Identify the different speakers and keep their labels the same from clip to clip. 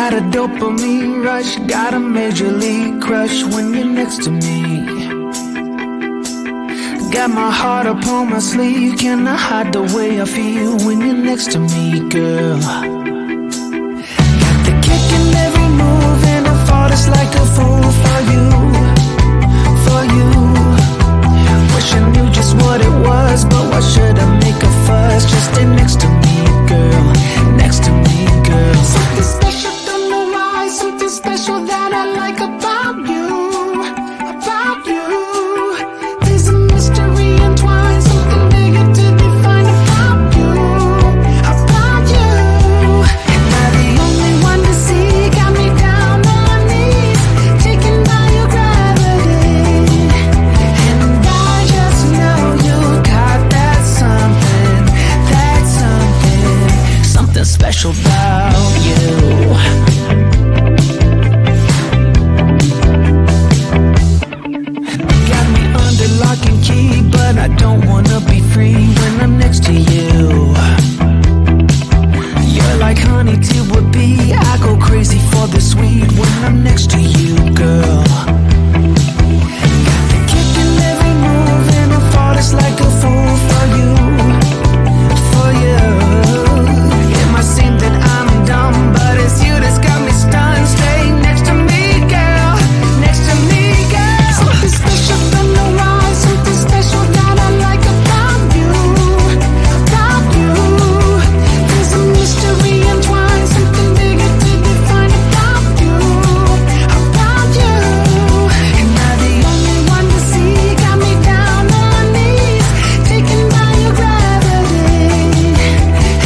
Speaker 1: Got a dopamine rush, got a major league crush when you're next to me. Got my heart upon my sleeve, can I hide the way I feel when you're next to me, girl? Got the kick in every move and I fought just like a fool for you, for you. Wish I knew just what it was, but why should I make a fuss? Just stay next to me, girl, next to me, girl. Something special, don't know why, something special that I like about you, about you. There's a mystery entwined, something bigger to define about you, about you. Am I the only one to see? Got me down on my knees, taken by your gravity. And I just know you got that something, something special about you. Got me under lock and key, but I don't wanna be free when I'm next to you. You're like honey to a bee, I go crazy for the sweet when I'm next to you, girl. Got the kick in every move and I fought just like a fool for you, for you. It might seem that I'm dumb, but it's you that's got me stunned. Stay next to me, girl, next to me, girl. Something special, don't know why, something special that I like about you, about you. There's a mystery entwined, something bigger to define about you, about you. Am I the only one to see? Got me down on my knees, taken by your gravity.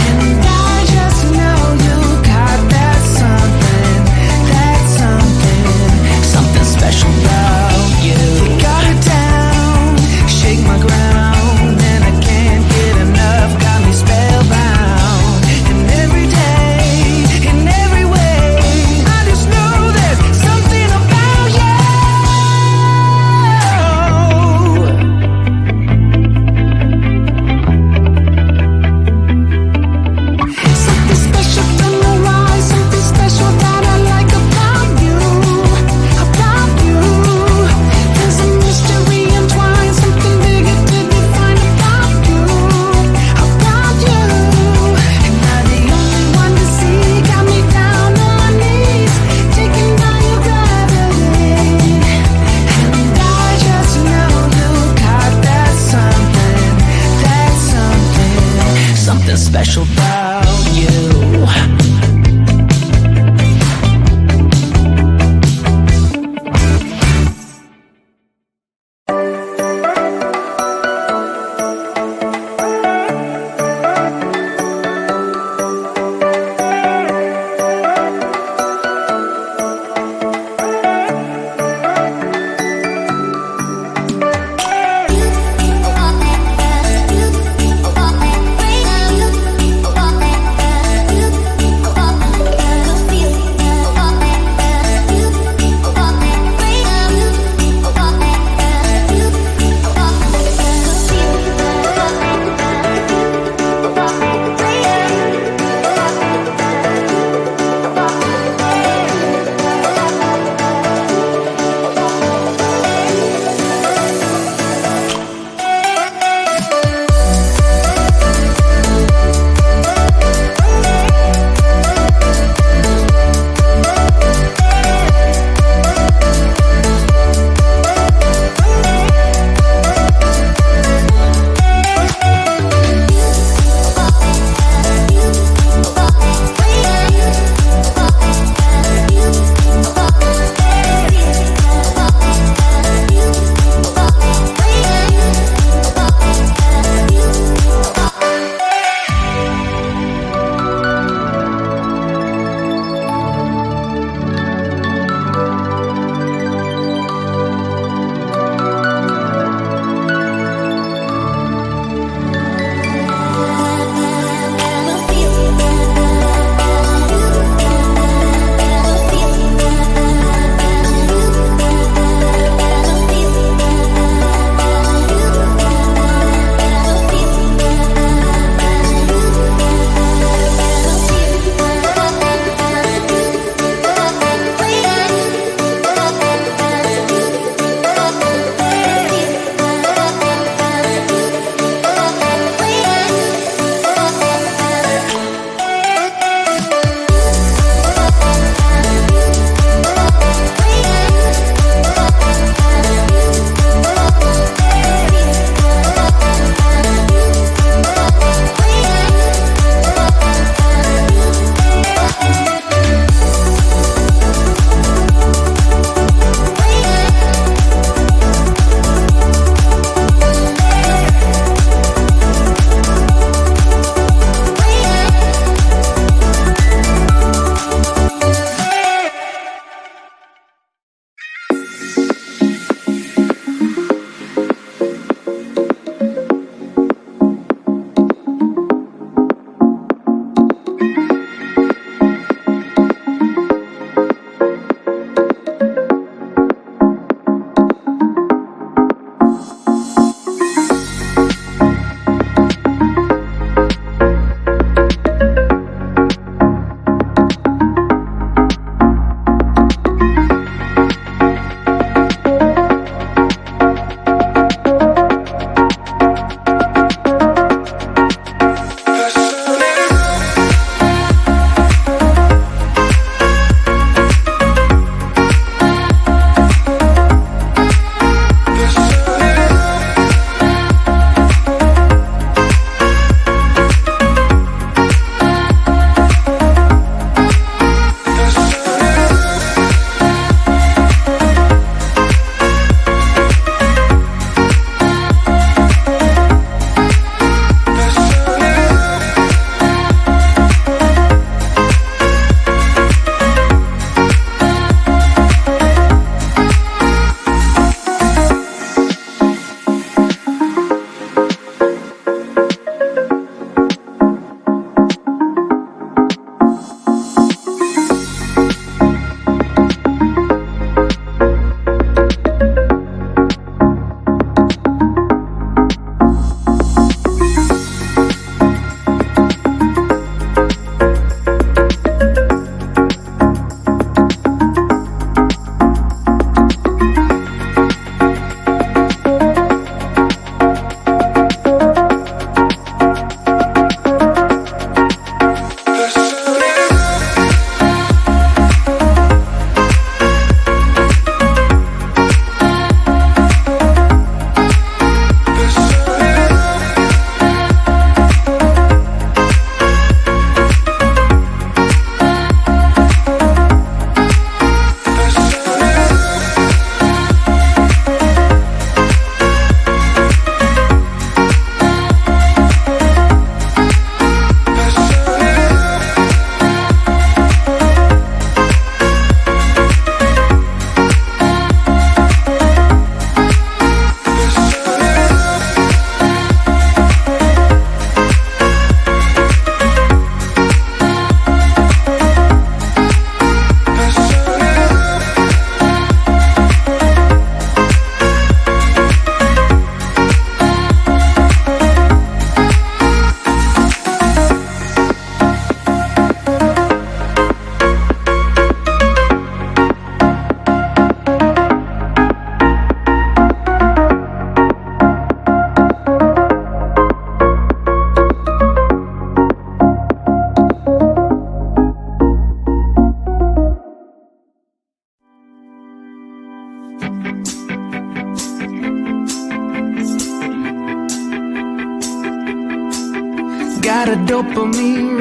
Speaker 1: And I just know you got that something, something special about you. You got it down, shake my ground, and I can't get enough, got me spellbound. And every day, in every way, I just know there's something about you. Something special, don't know why, something special that I like about you, about you. There's a mystery entwined, something bigger to define about you, about you. Am I the only one to see? Got me down on my knees, taken by your gravity. And I just know you got that something special about you.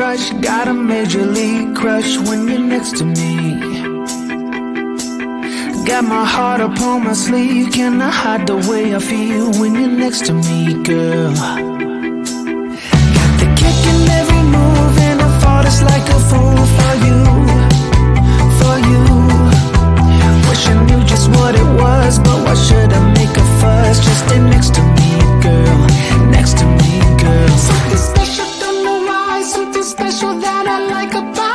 Speaker 1: rush, got a major league crush when you're next to me. Got my heart upon my sleeve, can I hide the way I feel when you're next to me, girl? Got the kick in every move and I fought just like a fool for you, for you. Wish I knew just what it was, but why should I make a fuss? Just stay next to me, girl, next to me, girl. Something special, don't know why, something special that I like about